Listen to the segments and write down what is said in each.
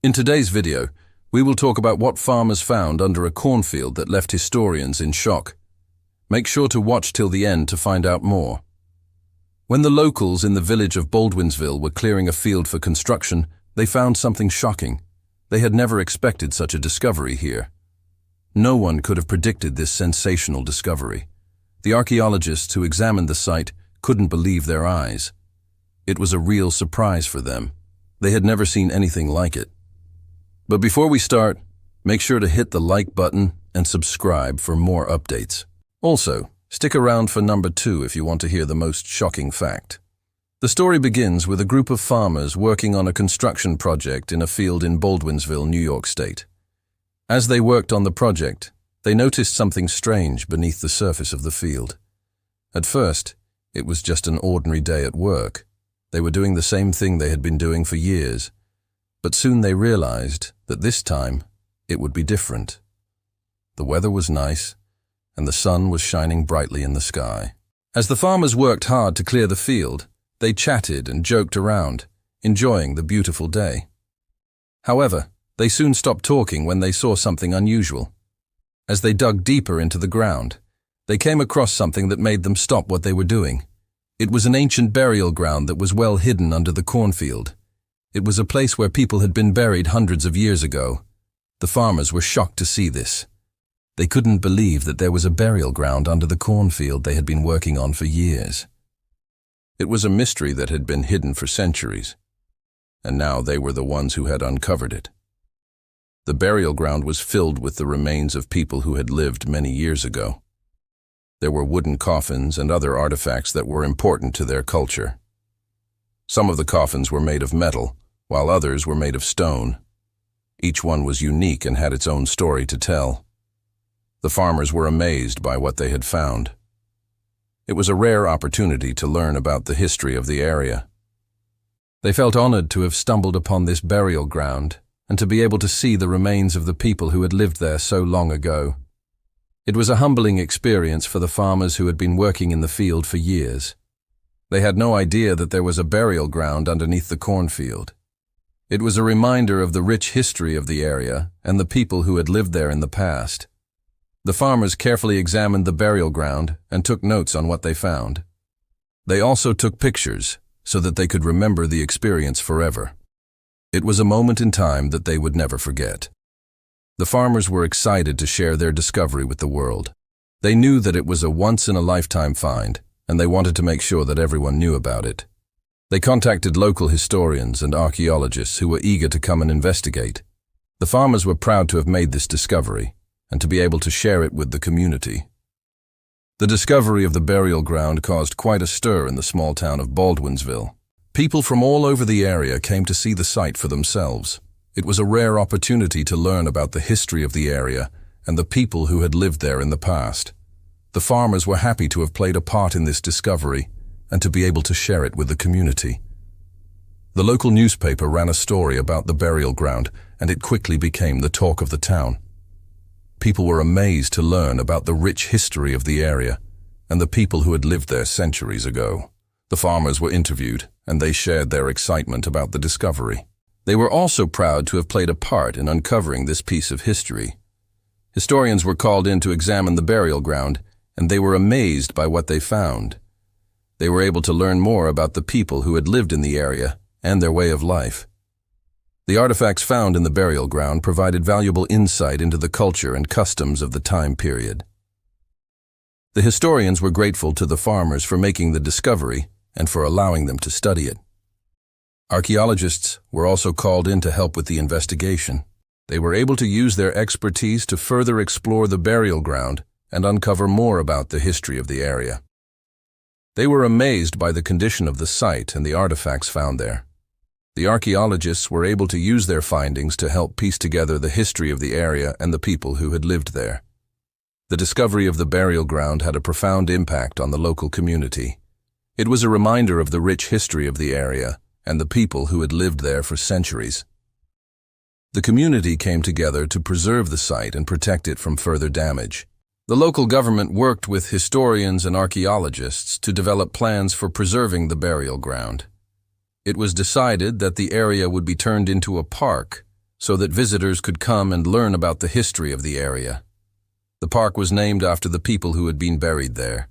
In today's video, we will talk about what farmers found under a cornfield that left historians in shock. Make sure to watch till the end to find out more. When the locals in the village of Baldwinsville were clearing a field for construction, they found something shocking. They had never expected such a discovery here. No one could have predicted this sensational discovery. The archaeologists who examined the site couldn't believe their eyes. It was a real surprise for them. They had never seen anything like it. But before we start, make sure to hit the like button and subscribe for more updates. Also, stick around for number 2 if you want to hear the most shocking fact. The story begins with a group of farmers working on a construction project in a field in Baldwinsville, New York State. As they worked on the project, they noticed something strange beneath the surface of the field. At first, it was just an ordinary day at work. They were doing the same thing they had been doing for years. But soon they realized that this time it would be different. The weather was nice, and the sun was shining brightly in the sky. As the farmers worked hard to clear the field, they chatted and joked around, enjoying the beautiful day. However, they soon stopped talking when they saw something unusual. As they dug deeper into the ground, they came across something that made them stop what they were doing. It was an ancient burial ground that was well hidden under the cornfield. It was a place where people had been buried hundreds of years ago. The farmers were shocked to see this. They couldn't believe that there was a burial ground under the cornfield they had been working on for years. It was a mystery that had been hidden for centuries, and now they were the ones who had uncovered it. The burial ground was filled with the remains of people who had lived many years ago. There were wooden coffins and other artifacts that were important to their culture. Some of the coffins were made of metal, while others were made of stone. Each one was unique and had its own story to tell. The farmers were amazed by what they had found. It was a rare opportunity to learn about the history of the area. They felt honored to have stumbled upon this burial ground and to be able to see the remains of the people who had lived there so long ago. It was a humbling experience for the farmers who had been working in the field for years. They had no idea that there was a burial ground underneath the cornfield. It was a reminder of the rich history of the area and the people who had lived there in the past. The farmers carefully examined the burial ground and took notes on what they found. They also took pictures so that they could remember the experience forever. It was a moment in time that they would never forget. The farmers were excited to share their discovery with the world. They knew that it was a once-in-a-lifetime find, and they wanted to make sure that everyone knew about it. They contacted local historians and archaeologists who were eager to come and investigate. The farmers were proud to have made this discovery and to be able to share it with the community. The discovery of the burial ground caused quite a stir in the small town of Baldwinsville. People from all over the area came to see the site for themselves. It was a rare opportunity to learn about the history of the area and the people who had lived there in the past. The farmers were happy to have played a part in this discovery and to be able to share it with the community. The local newspaper ran a story about the burial ground, and it quickly became the talk of the town. People were amazed to learn about the rich history of the area and the people who had lived there centuries ago. The farmers were interviewed, and they shared their excitement about the discovery. They were also proud to have played a part in uncovering this piece of history. Historians were called in to examine the burial ground, and they were amazed by what they found. They were able to learn more about the people who had lived in the area and their way of life. The artifacts found in the burial ground provided valuable insight into the culture and customs of the time period. The historians were grateful to the farmers for making the discovery and for allowing them to study it. Archaeologists were also called in to help with the investigation. They were able to use their expertise to further explore the burial ground and uncover more about the history of the area. They were amazed by the condition of the site and the artifacts found there. The archaeologists were able to use their findings to help piece together the history of the area and the people who had lived there. The discovery of the burial ground had a profound impact on the local community. It was a reminder of the rich history of the area and the people who had lived there for centuries. The community came together to preserve the site and protect it from further damage. The local government worked with historians and archaeologists to develop plans for preserving the burial ground. It was decided that the area would be turned into a park so that visitors could come and learn about the history of the area. The park was named after the people who had been buried there.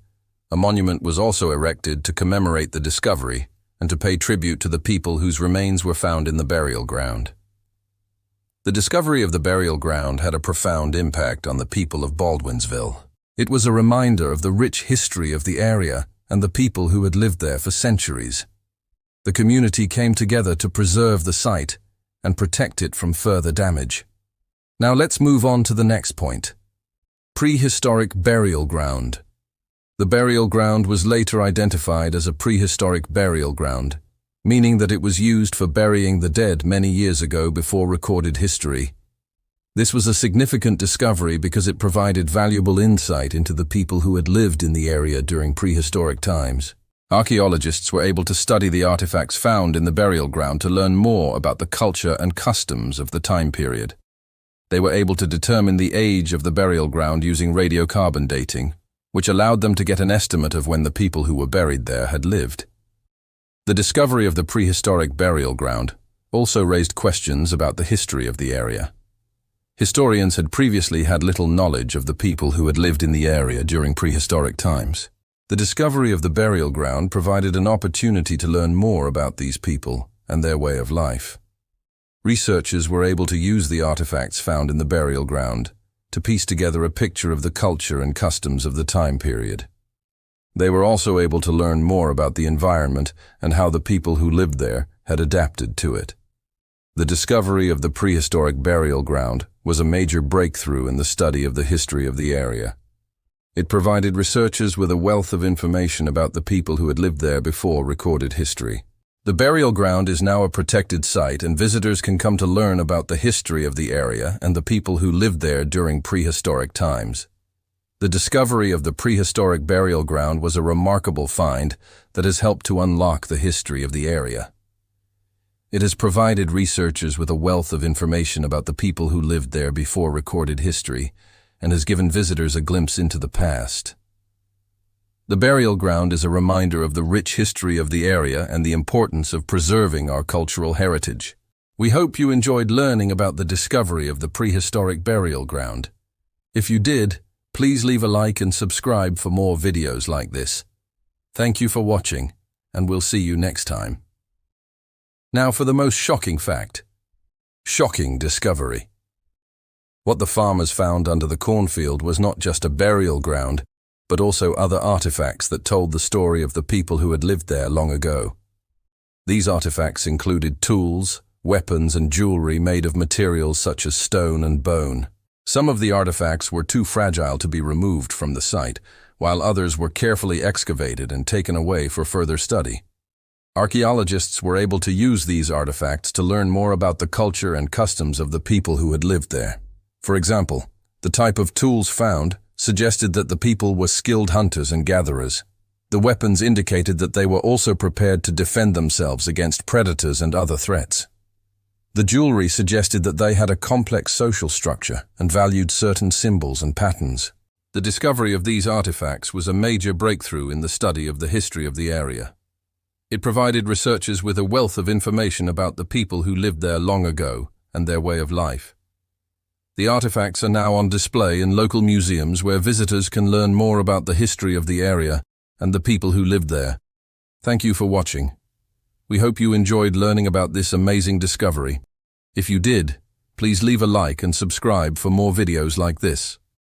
A monument was also erected to commemorate the discovery and to pay tribute to the people whose remains were found in the burial ground. The discovery of the burial ground had a profound impact on the people of Baldwinsville. It was a reminder of the rich history of the area and the people who had lived there for centuries. The community came together to preserve the site and protect it from further damage. Now let's move on to the next point. Prehistoric burial ground. The burial ground was later identified as a prehistoric burial ground, meaning that it was used for burying the dead many years ago before recorded history. This was a significant discovery because it provided valuable insight into the people who had lived in the area during prehistoric times. Archaeologists were able to study the artifacts found in the burial ground to learn more about the culture and customs of the time period. They were able to determine the age of the burial ground using radiocarbon dating, which allowed them to get an estimate of when the people who were buried there had lived. The discovery of the prehistoric burial ground also raised questions about the history of the area. Historians had previously had little knowledge of the people who had lived in the area during prehistoric times. The discovery of the burial ground provided an opportunity to learn more about these people and their way of life. Researchers were able to use the artifacts found in the burial ground to piece together a picture of the culture and customs of the time period. They were also able to learn more about the environment and how the people who lived there had adapted to it. The discovery of the prehistoric burial ground was a major breakthrough in the study of the history of the area. It provided researchers with a wealth of information about the people who had lived there before recorded history. The burial ground is now a protected site, and visitors can come to learn about the history of the area and the people who lived there during prehistoric times. The discovery of the prehistoric burial ground was a remarkable find that has helped to unlock the history of the area. It has provided researchers with a wealth of information about the people who lived there before recorded history and has given visitors a glimpse into the past. The burial ground is a reminder of the rich history of the area and the importance of preserving our cultural heritage. We hope you enjoyed learning about the discovery of the prehistoric burial ground. If you did, please leave a like and subscribe for more videos like this. Thank you for watching, and we'll see you next time. Now for the most shocking fact. Shocking discovery. What the farmers found under the cornfield was not just a burial ground, but also other artifacts that told the story of the people who had lived there long ago. These artifacts included tools, weapons, and jewelry made of materials such as stone and bone. Some of the artifacts were too fragile to be removed from the site, while others were carefully excavated and taken away for further study. Archaeologists were able to use these artifacts to learn more about the culture and customs of the people who had lived there. For example, the type of tools found suggested that the people were skilled hunters and gatherers. The weapons indicated that they were also prepared to defend themselves against predators and other threats. The jewelry suggested that they had a complex social structure and valued certain symbols and patterns. The discovery of these artifacts was a major breakthrough in the study of the history of the area. It provided researchers with a wealth of information about the people who lived there long ago and their way of life. The artifacts are now on display in local museums where visitors can learn more about the history of the area and the people who lived there. Thank you for watching. We hope you enjoyed learning about this amazing discovery. If you did, please leave a like and subscribe for more videos like this.